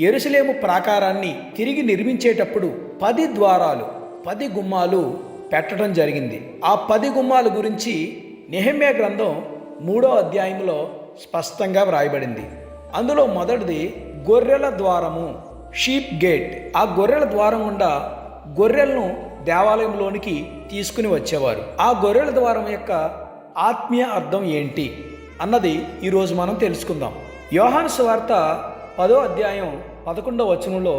యెరూషలేము ప్రాకారాన్ని తిరిగి నిర్మించేటప్పుడు 10 ద్వారాలు 10 గుమ్మాలు పెట్టడం జరిగింది. ఆ 10 గుమ్మాల గురించి నెహెమ్యా గ్రంథం 3వ అధ్యాయంలో స్పష్టంగా వ్రాయబడింది. అందులో మొదటిది గొర్రెల ద్వారము, షీప్ గేట్. ఆ గొర్రెల ద్వారం గుండా గొర్రెలను దేవాలయంలోనికి తీసుకుని వచ్చేవారు. ఆ గొర్రెల ద్వారం యొక్క ఆత్మీయ అర్థం ఏంటి అన్నది ఈరోజు మనం తెలుసుకుందాం. యోహాను సువార్త 10వ అధ్యాయం 11వ వచనంలో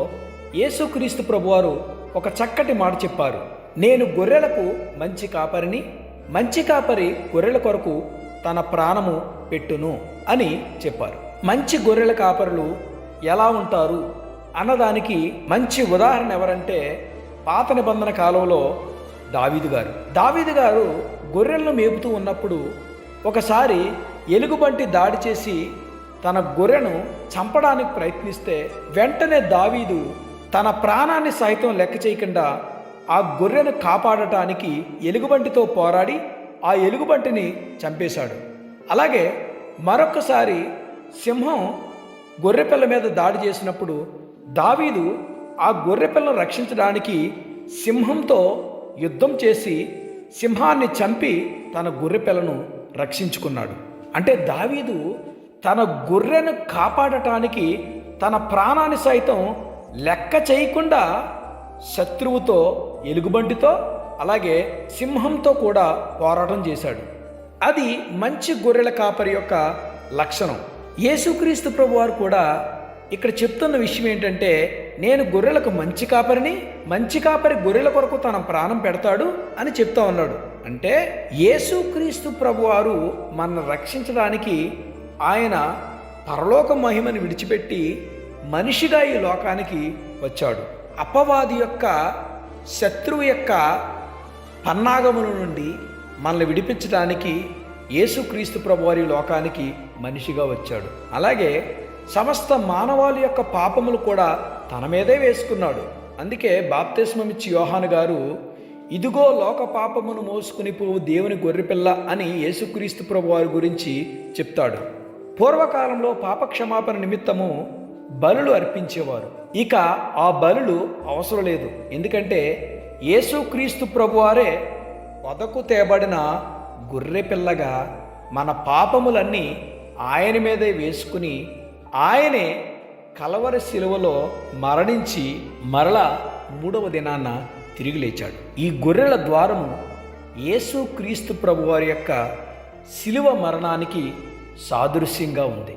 యేసుక్రీస్తు ప్రభువారు ఒక చక్కటి మాట చెప్పారు. నేను గొర్రెలకు మంచి కాపరిని, మంచి కాపరి గొర్రెల కొరకు తన ప్రాణము పెట్టును అని చెప్పారు. మంచి గొర్రెల కాపరులు ఎలా ఉంటారు అన్నదానికి మంచి ఉదాహరణ ఎవరంటే పాత నిబంధన కాలంలో దావీదు గారు గొర్రెలను మేపుతూ ఉన్నప్పుడు ఒకసారి ఎలుగుబంటి దాడి చేసి తన గొర్రెను చంపడానికి ప్రయత్నిస్తే వెంటనే దావీదు తన ప్రాణాన్ని సైతం లెక్క చేయకుండా ఆ గొర్రెను కాపాడటానికి ఎలుగుబంటితో పోరాడి ఆ ఎలుగుబంటిని చంపేశాడు. అలాగే మరొకసారి సింహం గొర్రెపిల్ల మీద దాడి చేసినప్పుడు దావీదు ఆ గొర్రెపిల్లను రక్షించడానికి సింహంతో యుద్ధం చేసి సింహాన్ని చంపి తన గొర్రెపిల్లను రక్షించుకున్నాడు. అంటే దావీదు తన గొర్రెను కాపాడటానికి తన ప్రాణాన్ని సైతం లెక్క చేయకుండా శత్రువుతో, ఎలుగుబంటితో, అలాగే సింహంతో కూడా పోరాటం చేశాడు. అది మంచి గొర్రెల కాపరి యొక్క లక్షణం. యేసుక్రీస్తు ప్రభువారు కూడా ఇక్కడ చెప్తున్న విషయం ఏంటంటే, నేను గొర్రెలకు మంచి కాపరిని, మంచి కాపరి గొర్రెల కొరకు తన ప్రాణం పెడతాడు అని చెప్తా ఉన్నాడు. అంటే యేసుక్రీస్తు ప్రభువారు మనల్ని రక్షించడానికి ఆయన పరలోక మహిమను విడిచిపెట్టి మనిషిగా ఈ లోకానికి వచ్చాడు. అపవాది యొక్క, శత్రువు యొక్క పన్నాగముల నుండి మనల్ని విడిపించడానికి యేసుక్రీస్తు ప్రభువారి లోకానికి మనిషిగా వచ్చాడు. అలాగే సమస్త మానవాళి యొక్క పాపములు కూడా తన మీదే వేసుకున్నాడు. అందుకే బాప్తిస్మమిచ్చి యోహాను గారు, ఇదిగో లోక పాపమును మోసుకుని పోవు దేవుని గొర్రెపిల్ల అని యేసుక్రీస్తు ప్రభువారి గురించి చెప్తాడు. పూర్వకాలంలో పాపక్షమాపణ నిమిత్తము బలులు అర్పించేవారు. ఇక ఆ బలులు అవసరం లేదు. ఎందుకంటే యేసుక్రీస్తు ప్రభువారే వదకు తేబడిన గొర్రెపిల్లగా మన పాపములన్నీ ఆయన మీదే వేసుకుని ఆయనే కలవరి శిలువలో మరణించి మరలా 3వ దినాన తిరిగి లేచాడు. ఈ గొర్రెల ద్వారము యేసుక్రీస్తు ప్రభువారి యొక్క శిలువ మరణానికి సాదృశ్యంగా ఉంది.